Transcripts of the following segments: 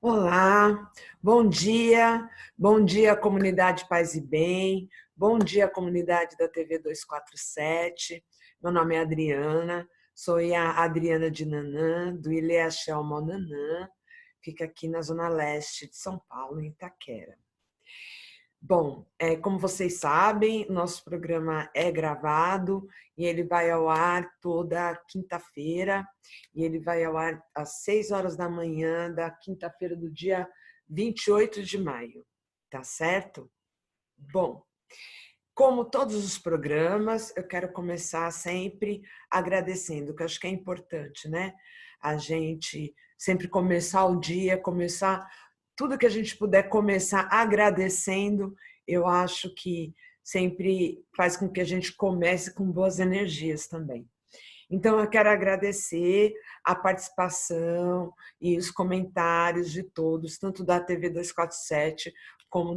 Olá, bom dia comunidade Paz e Bem, bom dia comunidade da TV 247. Meu nome é Adriana, sou a Adriana de Nanã, do Ilê Axé Nanã, fica aqui na zona leste de São Paulo, em Itaquera. Bom, como vocês sabem, nosso programa é gravado e ele vai ao ar toda quinta-feira, e ele vai ao ar às 6 horas da manhã da quinta-feira do dia 28 de maio, tá certo? Bom, como todos os programas, eu quero começar sempre agradecendo, que eu acho que é importante, né? A gente sempre começar o dia, começar tudo que a gente puder começar agradecendo, eu acho que sempre faz com que a gente comece com boas energias também. Então, eu quero agradecer a participação e os comentários de todos, tanto da TV 247 como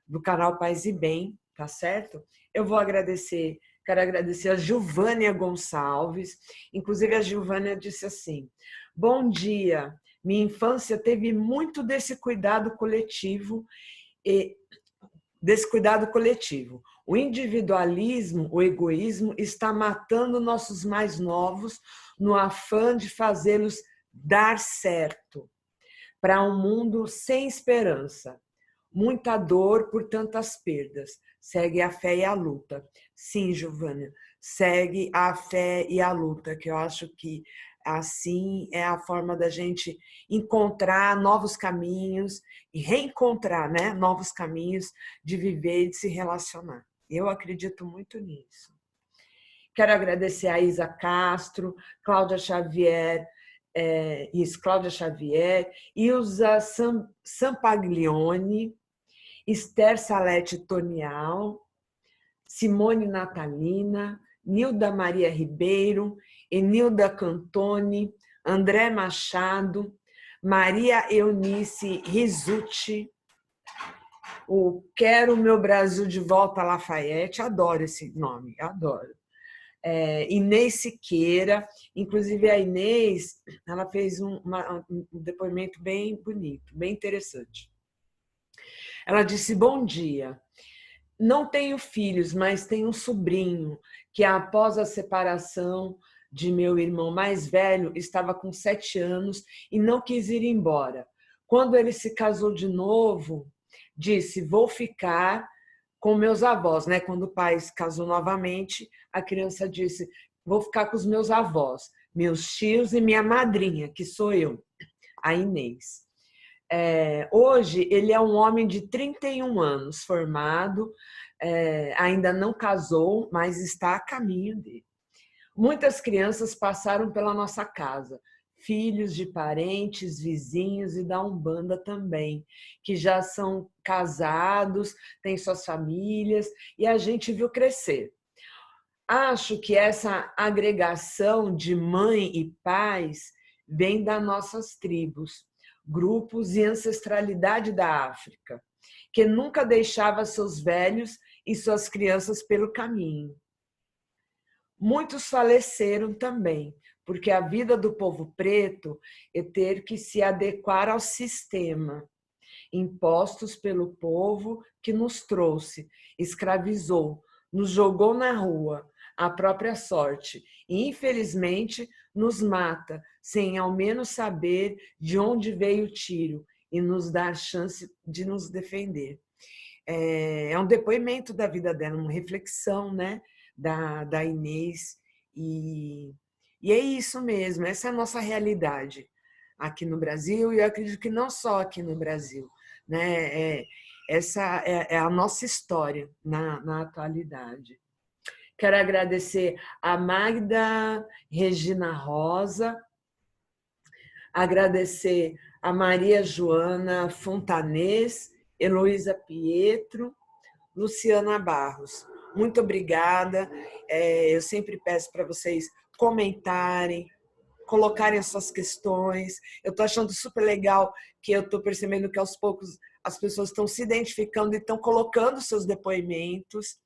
do canal Paz e Bem, tá certo? Eu vou agradecer, quero agradecer a Gilvânia Gonçalves, inclusive a Gilvânia disse assim: bom dia, minha infância teve muito desse cuidado coletivo e O individualismo, o egoísmo está matando nossos mais novos no afã de fazê-los dar certo para um mundo sem esperança. Muita dor por tantas perdas. Segue a fé e a luta. Sim, Giovânia, segue a fé e a luta, que eu acho que assim é a forma da gente encontrar novos caminhos e reencontrar, né, novos caminhos de viver e de se relacionar. Eu acredito muito nisso. Quero agradecer a Isa Castro, Cláudia Xavier, Cláudia Xavier, Ilza Sampaglione, Esther Salete Tonial, Simone Natalina, Nilda Maria Ribeiro, Enilda Cantoni, André Machado, Maria Eunice Risucci, o Quero Meu Brasil de Volta Lafayette, adoro esse nome, adoro. Inês Siqueira, inclusive a Inês, ela fez um depoimento bem bonito, bem interessante. Ela disse: bom dia, não tenho filhos, mas tenho um sobrinho que após a separação de meu irmão mais velho, estava com 7 anos e não quis ir embora. Quando ele se casou de novo, disse: vou ficar com meus avós, né? Quando o pai se casou novamente, a criança disse: vou ficar com os meus avós, meus tios e minha madrinha, que sou eu, a Inês. Hoje ele é um homem de 31 anos, formado, ainda não casou, mas está a caminho dele. Muitas crianças passaram pela nossa casa, filhos de parentes, vizinhos e da Umbanda também, que já são casados, têm suas famílias, e a gente viu crescer. Acho que essa agregação de mãe e pais vem das nossas tribos, grupos e ancestralidade da África, que nunca deixava seus velhos e suas crianças pelo caminho. Muitos faleceram também, porque a vida do povo preto é ter que se adequar ao sistema impostos pelo povo que nos trouxe, escravizou, nos jogou na rua, à própria sorte, e infelizmente nos mata, sem ao menos saber de onde veio o tiro e nos dar chance de nos defender. É um depoimento da vida dela, uma reflexão, né, da Inês, e é isso mesmo, essa é a nossa realidade aqui no Brasil, e eu acredito que não só aqui no Brasil, né? Essa é a nossa história na atualidade. Quero agradecer a Magda Regina Rosa, agradecer a Maria Joana Fontanês, Heloísa Pietro, Luciana Barros. Muito obrigada. Eu sempre peço para vocês comentarem, colocarem as suas questões. Eu estou achando super legal que eu estou percebendo que aos poucos as pessoas estão se identificando e estão colocando seus depoimentos,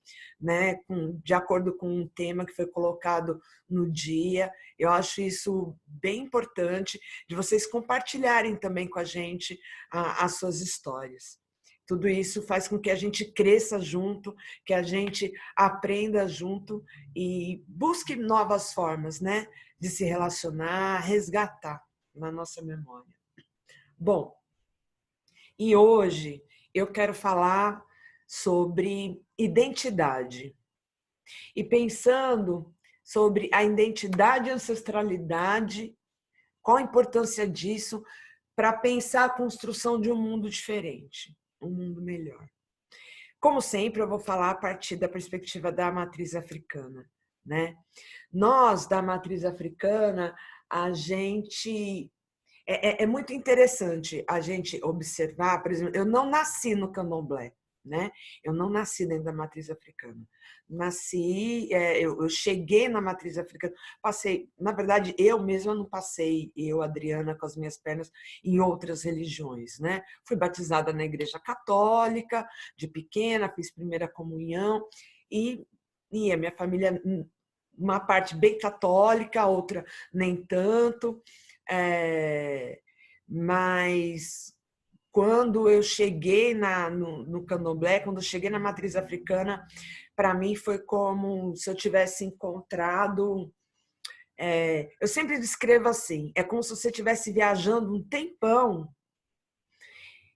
né, de acordo com um tema que foi colocado no dia. Eu acho isso bem importante, de vocês compartilharem também com a gente as suas histórias. Tudo isso faz com que a gente cresça junto, que a gente aprenda junto e busque novas formas, né, de se relacionar, resgatar na nossa memória. Bom, e hoje eu quero falar sobre identidade. E pensando sobre a identidade e ancestralidade, qual a importância disso para pensar a construção de um mundo diferente, um mundo melhor. Como sempre, eu vou falar a partir da perspectiva da matriz africana, né? Nós, da matriz africana, a gente... É muito interessante a gente observar, por exemplo, eu não nasci no candomblé, né? Eu não nasci dentro da matriz africana. Eu cheguei na matriz africana, passei, na verdade, eu mesma não passei, eu, Adriana, com as minhas pernas, em outras religiões, né? Fui batizada na igreja católica, de pequena, fiz primeira comunhão, e a minha família, uma parte bem católica, outra nem tanto, mas quando eu cheguei no candomblé, quando eu cheguei na matriz africana, para mim foi como se eu tivesse encontrado... eu sempre descrevo assim, é como se você estivesse viajando um tempão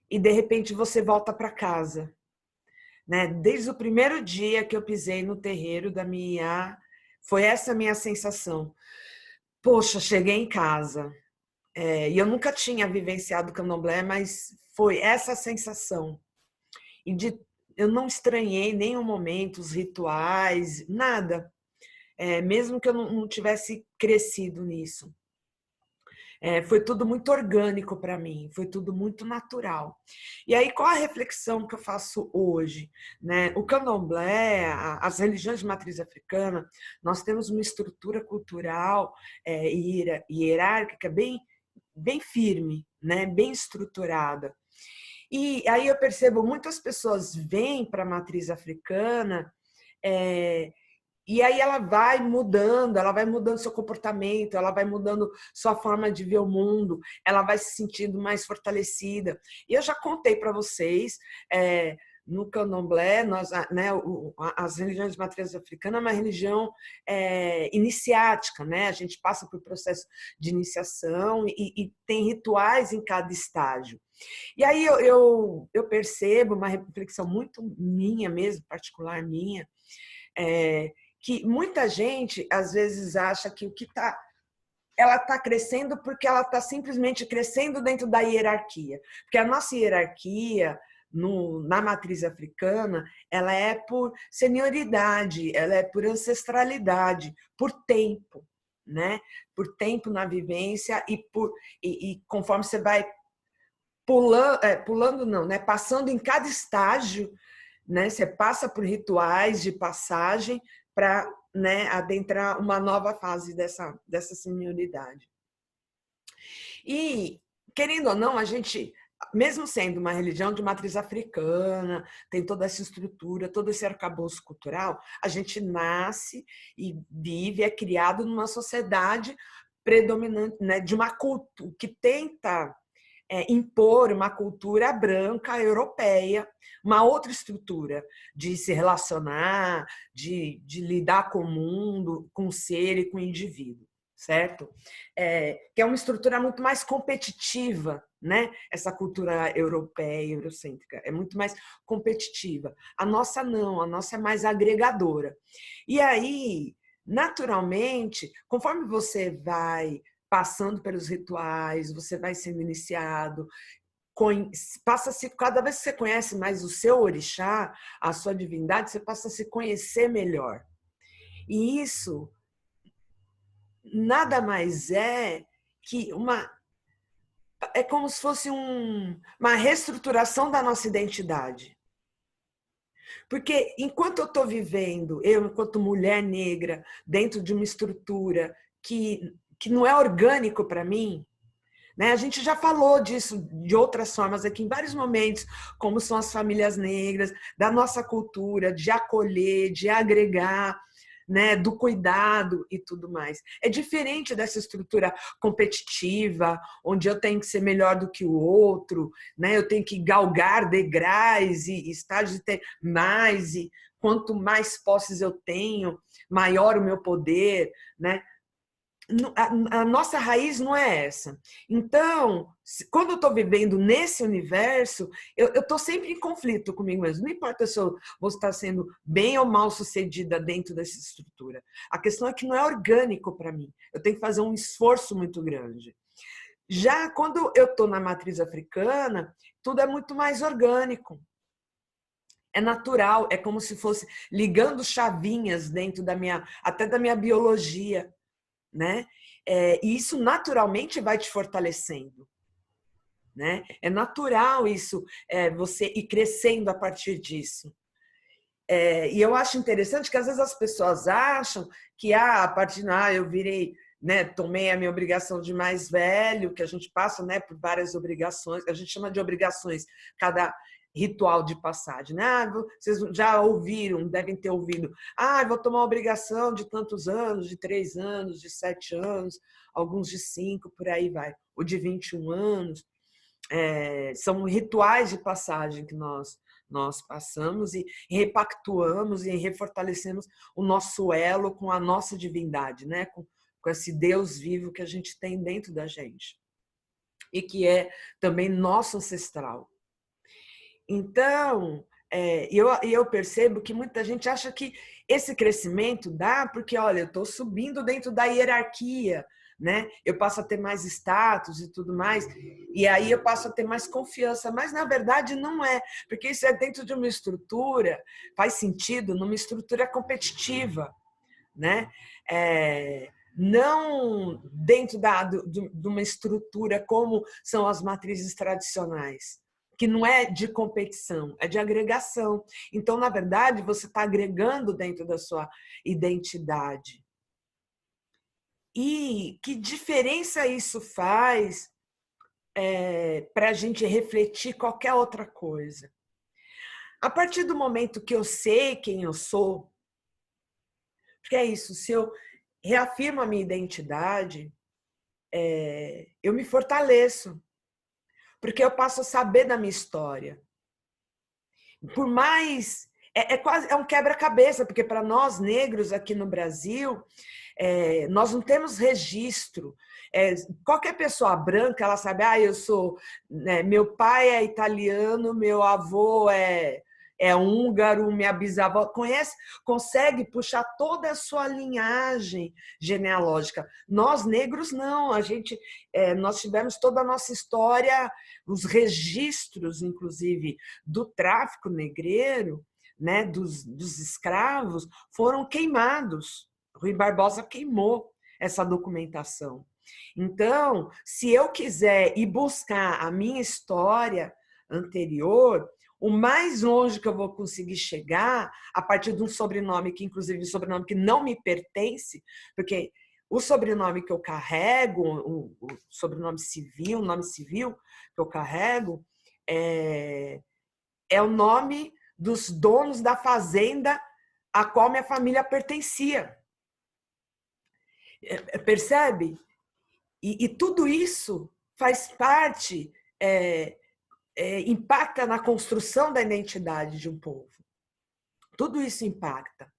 e de repente você volta para casa, né? Desde o primeiro dia que eu pisei no terreiro da minha Iá, foi essa a minha sensação. Poxa, cheguei em casa. E eu nunca tinha vivenciado o candomblé, mas foi essa sensação. Eu não estranhei em nenhum momento os rituais, nada. Mesmo que eu não tivesse crescido nisso. Foi tudo muito orgânico para mim, foi tudo muito natural. E aí, qual a reflexão que eu faço hoje? Né? O candomblé, as religiões de matriz africana, nós temos uma estrutura cultural hierárquica bem firme, né? Bem estruturada. E aí eu percebo muitas pessoas vêm para a matriz africana e aí ela vai mudando seu comportamento, ela vai mudando sua forma de ver o mundo, ela vai se sentindo mais fortalecida. E eu já contei para vocês, no candomblé, as religiões de matriz africana é uma religião iniciática, né? A gente passa por processo de iniciação e tem rituais em cada estágio. E aí eu percebo uma reflexão muito minha mesmo, particular minha, que muita gente às vezes acha que ela está crescendo porque ela está simplesmente crescendo dentro da hierarquia. Porque a nossa hierarquia na matriz africana, ela é por senioridade, ela é por ancestralidade, por tempo, né? Por tempo na vivência e conforme você vai pulando não, né? Passando em cada estágio, né? Você passa por rituais de passagem para, né, adentrar uma nova fase dessa senioridade. E, querendo ou não, a gente, mesmo sendo uma religião de matriz africana, tem toda essa estrutura, todo esse arcabouço cultural, a gente nasce e vive, é criado numa sociedade predominante, né, de uma cultura que tenta impor uma cultura branca europeia, uma outra estrutura de se relacionar, de lidar com o mundo, com o ser e com o indivíduo, certo? Que é uma estrutura muito mais competitiva, né? Essa cultura europeia, eurocêntrica, é muito mais competitiva. A nossa não, a nossa é mais agregadora. E aí, naturalmente, conforme você vai passando pelos rituais, você vai sendo iniciado, cada vez que você conhece mais o seu orixá, a sua divindade, você passa a se conhecer melhor. E isso nada mais é que é como se fosse uma reestruturação da nossa identidade. Porque enquanto eu estou vivendo, eu enquanto mulher negra, dentro de uma estrutura que que não é orgânico para mim, né? A gente já falou disso de outras formas aqui em vários momentos, como são as famílias negras, da nossa cultura, de acolher, de agregar, né, do cuidado e tudo mais. É diferente dessa estrutura competitiva, onde eu tenho que ser melhor do que o outro, né? Eu tenho que galgar degraus e estágios de ter mais, e quanto mais posses eu tenho, maior o meu poder, né? A nossa raiz não é essa. Então, quando eu estou vivendo nesse universo, eu estou sempre em conflito comigo mesmo. Não importa se eu vou estar sendo bem ou mal sucedida dentro dessa estrutura. A questão é que não é orgânico para mim. Eu tenho que fazer um esforço muito grande. Já quando eu estou na matriz africana, tudo é muito mais orgânico. É natural, é como se fosse ligando chavinhas dentro até da minha biologia, né? E isso naturalmente vai te fortalecendo, né? É natural isso, você ir crescendo a partir disso. E eu acho interessante que às vezes as pessoas acham que a partir eu virei, né, tomei a minha obrigação de mais velho, que a gente passa, né, por várias obrigações, a gente chama de obrigações, cada ritual de passagem, né? Vocês já ouviram, devem ter ouvido. Vou tomar uma obrigação de tantos anos, de 3 anos, de 7 anos, alguns de 5, por aí vai, ou de 21 anos. São rituais de passagem que nós passamos e repactuamos e refortalecemos o nosso elo com a nossa divindade, né? Com esse Deus vivo que a gente tem dentro da gente e que é também nosso ancestral. Então, eu percebo que muita gente acha que esse crescimento dá porque, olha, eu estou subindo dentro da hierarquia, né? Eu passo a ter mais status e tudo mais, e aí eu passo a ter mais confiança, mas na verdade não é, porque isso é dentro de uma estrutura, faz sentido numa estrutura competitiva, né? Não dentro de uma estrutura como são as matrizes tradicionais, que não é de competição, é de agregação. Então, na verdade, você está agregando dentro da sua identidade. E que diferença isso faz para a gente refletir qualquer outra coisa? A partir do momento que eu sei quem eu sou, porque é isso, se eu reafirmo a minha identidade, eu me fortaleço, porque eu passo a saber da minha história. Por mais... quase um quebra-cabeça, porque para nós negros aqui no Brasil, nós não temos registro. Qualquer pessoa branca, ela sabe, eu sou... Né, meu pai é italiano, meu avô é húngaro, minha bisavó consegue puxar toda a sua linhagem genealógica. Nós, negros, não. Nós tivemos toda a nossa história, os registros, inclusive, do tráfico negreiro, né, dos escravos, foram queimados. Rui Barbosa queimou essa documentação. Então, se eu quiser ir buscar a minha história anterior, o mais longe que eu vou conseguir chegar, a partir de um sobrenome que, inclusive, um sobrenome que não me pertence, porque o sobrenome que eu carrego, o sobrenome civil, o nome civil que eu carrego, é o nome dos donos da fazenda a qual minha família pertencia. Percebe? E tudo isso faz parte, impacta na construção da identidade de um povo. Tudo isso impacta.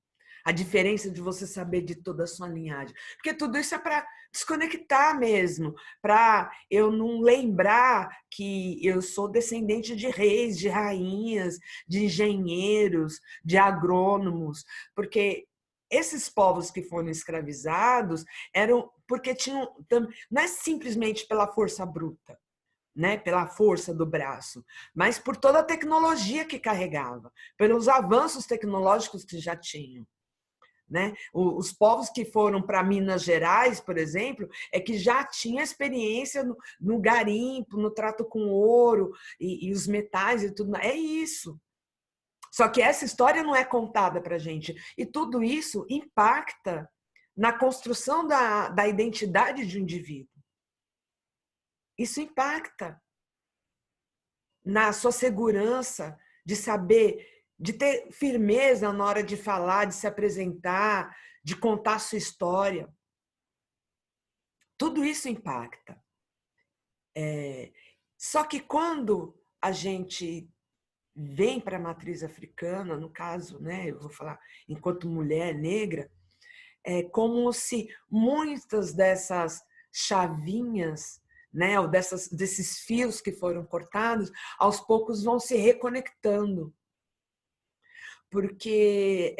A diferença de você saber de toda a sua linhagem. Porque tudo isso é para desconectar mesmo, para eu não lembrar que eu sou descendente de reis, de rainhas, de engenheiros, de agrônomos, porque esses povos que foram escravizados eram porque tinham, não é simplesmente pela força bruta, né, pela força do braço, mas por toda a tecnologia que carregava, pelos avanços tecnológicos que já tinham. Né? Os povos que foram para Minas Gerais, por exemplo, que já tinha experiência no garimpo, no trato com ouro e os metais e tudo. É isso. Só que essa história não é contada para a gente. E tudo isso impacta na construção da identidade de um indivíduo. Isso impacta na sua segurança de saber, de ter firmeza na hora de falar, de se apresentar, de contar a sua história. Tudo isso impacta. Só que quando a gente vem para a matriz africana, no caso, né, eu vou falar enquanto mulher negra, é como se muitas dessas chavinhas, né, ou desses fios que foram cortados, aos poucos vão se reconectando. Porque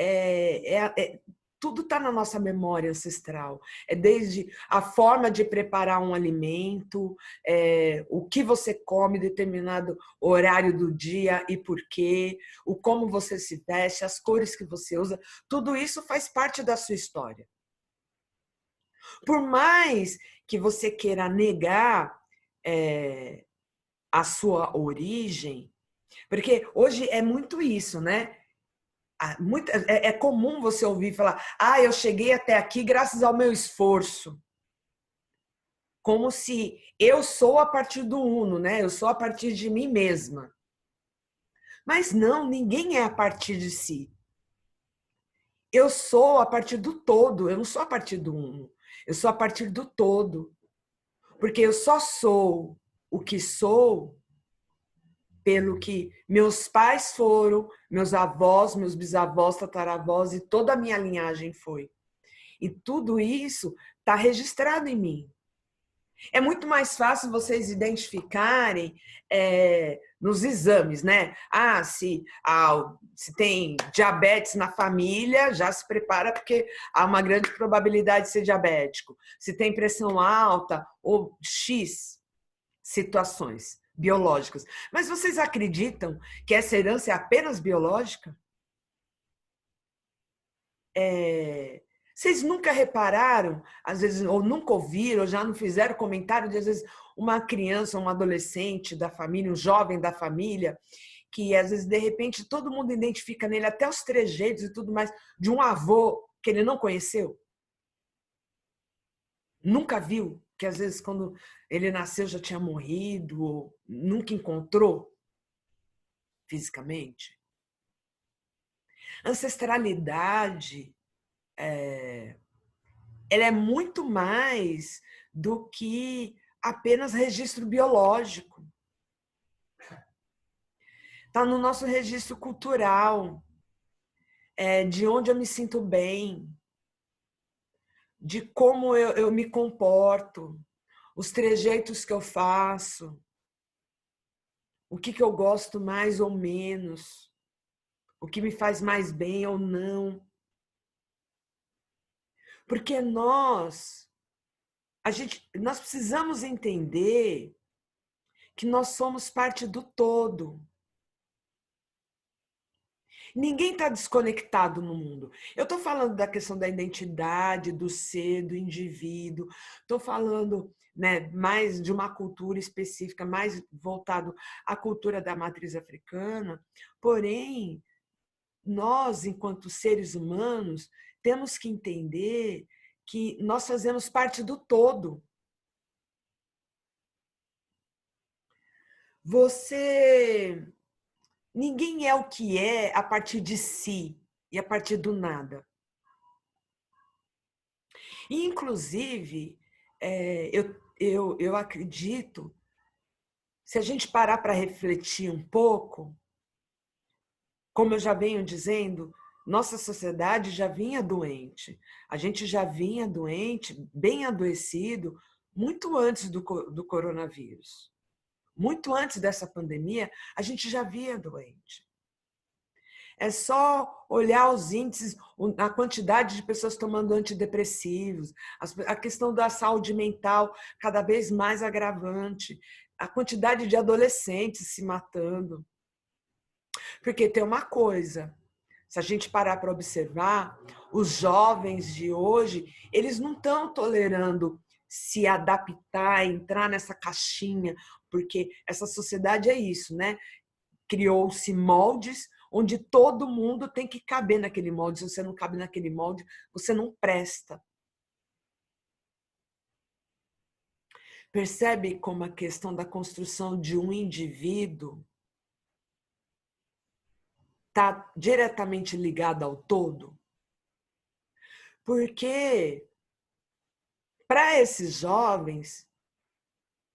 tudo está na nossa memória ancestral. É desde a forma de preparar um alimento, o que você come em determinado horário do dia e por quê, o como você se veste, as cores que você usa, tudo isso faz parte da sua história. Por mais que você queira negar a sua origem, porque hoje é muito isso, né? É comum você ouvir falar, eu cheguei até aqui graças ao meu esforço. Como se eu sou a partir do uno, né? Eu sou a partir de mim mesma. Mas não, ninguém é a partir de si. Eu sou a partir do todo, eu não sou a partir do uno. Eu sou a partir do todo. Porque eu só sou o que sou pelo que meus pais foram, meus avós, meus bisavós, tataravós e toda a minha linhagem foi. E tudo isso está registrado em mim. É muito mais fácil vocês identificarem nos exames, né? Se tem diabetes na família, já se prepara porque há uma grande probabilidade de ser diabético. Se tem pressão alta ou X situações biológicas. Mas vocês acreditam que essa herança é apenas biológica? Vocês nunca repararam, às vezes, ou nunca ouviram, ou já não fizeram comentário de, às vezes, uma criança, um adolescente da família, um jovem da família, que, às vezes, de repente, todo mundo identifica nele até os trejeitos e tudo mais, de um avô que ele não conheceu? Nunca viu? Que, às vezes, quando ele nasceu, já tinha morrido, ou nunca encontrou fisicamente? Ancestralidade ela é muito mais do que apenas registro biológico. Está no nosso registro cultural, de onde eu me sinto bem, de como eu me comporto, os trejeitos que eu faço, o que eu gosto mais ou menos, o que me faz mais bem ou não. Porque nós precisamos entender que nós somos parte do todo. Ninguém está desconectado no mundo. Eu estou falando da questão da identidade, do ser, do indivíduo. Estou falando, né, mais de uma cultura específica, mais voltado à cultura da matriz africana. Porém, nós, enquanto seres humanos, temos que entender que nós fazemos parte do todo. Ninguém é o que é a partir de si e a partir do nada. E, inclusive, eu acredito, se a gente parar para refletir um pouco, como eu já venho dizendo, nossa sociedade já vinha doente. A gente já vinha doente, bem adoecido, muito antes do coronavírus. Muito antes dessa pandemia, a gente já vinha doente. É só olhar os índices, a quantidade de pessoas tomando antidepressivos, a questão da saúde mental cada vez mais agravante, a quantidade de adolescentes se matando. Porque tem uma coisa, se a gente parar para observar, os jovens de hoje, eles não estão tolerando se adaptar, entrar nessa caixinha, porque essa sociedade é isso, né? Criou-se moldes onde todo mundo tem que caber naquele molde. Se você não cabe naquele molde, você não presta. Percebe como a questão da construção de um indivíduo está diretamente ligada ao todo? Porque para esses jovens,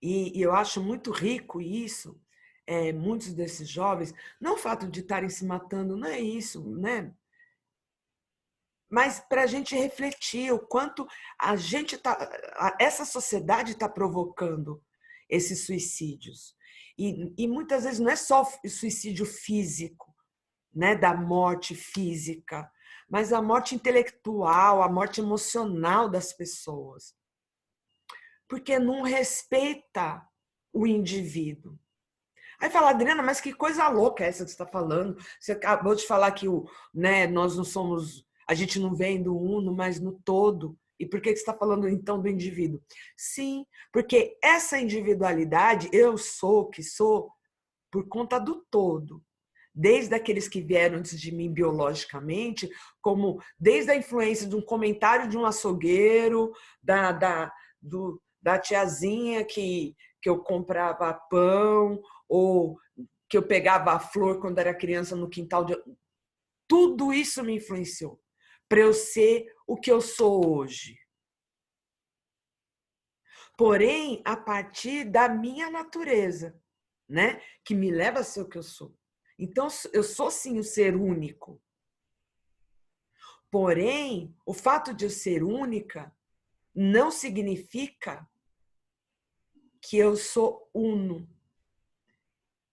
e eu acho muito rico isso, muitos desses jovens, não o fato de estarem se matando, não é isso, né? Mas para a gente refletir o quanto essa sociedade está provocando esses suicídios. E muitas vezes não é só o suicídio físico, né, da morte física, mas a morte intelectual, a morte emocional das pessoas. Porque não respeita o indivíduo. Aí fala, Adriana, mas que coisa louca é essa que você está falando? Você acabou de falar que nós não somos, a gente não vem do uno, mas no todo. E por que você está falando então do indivíduo? Sim, porque essa individualidade, eu sou, que sou, por conta do todo. Desde aqueles que vieram antes de mim biologicamente, como desde a influência de um comentário de um açougueiro, da tiazinha que eu comprava pão, ou que eu pegava a flor quando era criança no quintal. Tudo isso me influenciou para eu ser o que eu sou hoje. Porém, a partir da minha natureza, né? Que me leva a ser o que eu sou. Então, eu sou sim o ser único. Porém, o fato de eu ser única não significa que eu sou uno,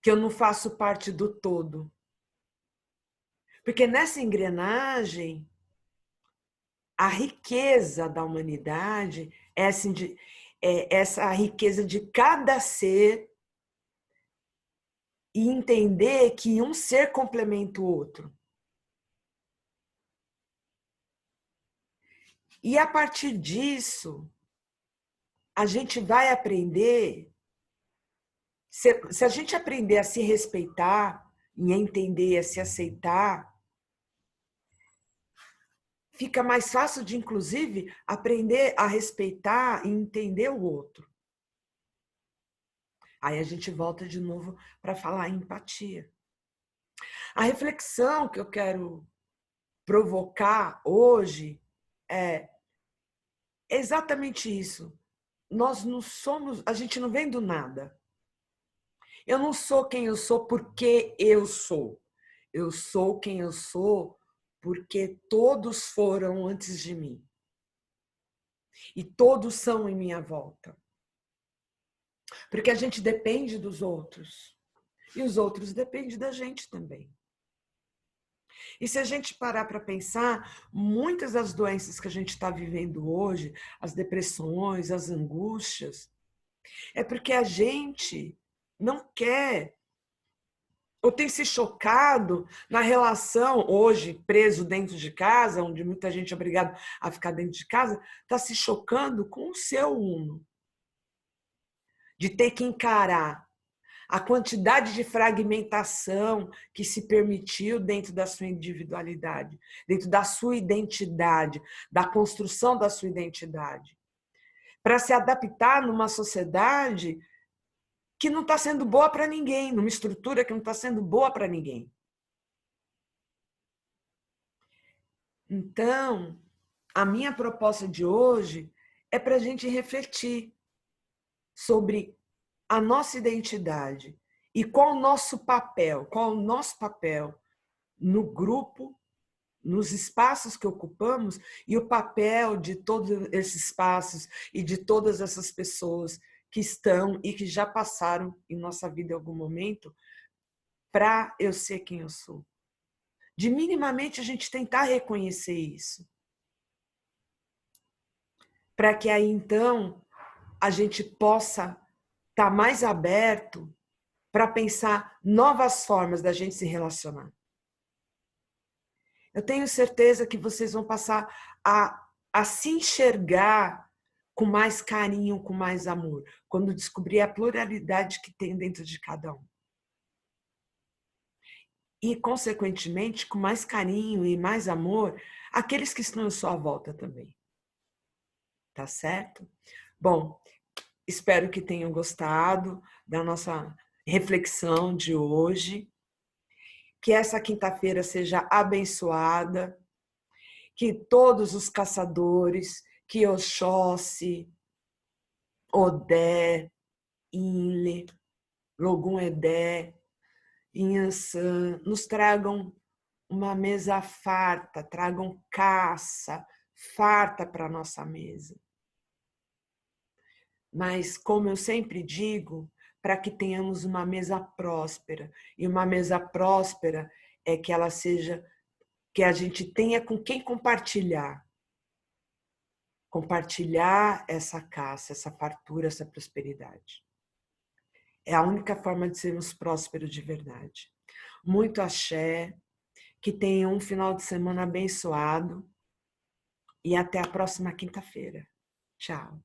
que eu não faço parte do todo. Porque nessa engrenagem, a riqueza da humanidade é essa riqueza de cada ser e entender que um ser complementa o outro. E a partir disso, a gente vai aprender, se a gente aprender a se respeitar e a entender, a se aceitar, fica mais fácil de, inclusive, aprender a respeitar e entender o outro. Aí a gente volta de novo para falar em empatia. A reflexão que eu quero provocar hoje é exatamente isso. Nós não somos, a gente não vem do nada. Eu não sou quem eu sou porque eu sou. Eu sou quem eu sou porque todos foram antes de mim. E todos são em minha volta. Porque a gente depende dos outros. E os outros dependem da gente também. E se a gente parar para pensar, muitas das doenças que a gente está vivendo hoje, as depressões, as angústias, é porque a gente não quer ou tem se chocado na relação, hoje, preso dentro de casa, onde muita gente é obrigada a ficar dentro de casa, está se chocando com o seu uno. De ter que encarar a quantidade de fragmentação que se permitiu dentro da sua individualidade, dentro da sua identidade, da construção da sua identidade, para se adaptar numa sociedade que não está sendo boa para ninguém, numa estrutura que não está sendo boa para ninguém. Então, a minha proposta de hoje é para a gente refletir sobre a nossa identidade e qual o nosso papel, no grupo, nos espaços que ocupamos e o papel de todos esses espaços e de todas essas pessoas que estão e que já passaram em nossa vida em algum momento para eu ser quem eu sou. De minimamente a gente tentar reconhecer isso. Para que aí então a gente possa estar mais aberto para pensar novas formas da gente se relacionar. Eu tenho certeza que vocês vão passar a se enxergar com mais carinho, com mais amor, quando descobrir a pluralidade que tem dentro de cada um. E, consequentemente, com mais carinho e mais amor, aqueles que estão à sua volta também. Tá certo? Bom, Espero que tenham gostado da nossa reflexão de hoje. Que essa quinta-feira seja abençoada, que todos os caçadores, que Oxóssi, Odé, Inle, Logum Edé, Inhansã, nos tragam uma mesa farta, tragam caça farta para a nossa mesa. Mas, como eu sempre digo, para que tenhamos uma mesa próspera. E uma mesa próspera é que ela seja, que a gente tenha com quem compartilhar. Compartilhar essa caça, essa fartura, essa prosperidade. É a única forma de sermos prósperos de verdade. Muito axé, que tenham um final de semana abençoado e até a próxima quinta-feira. Tchau.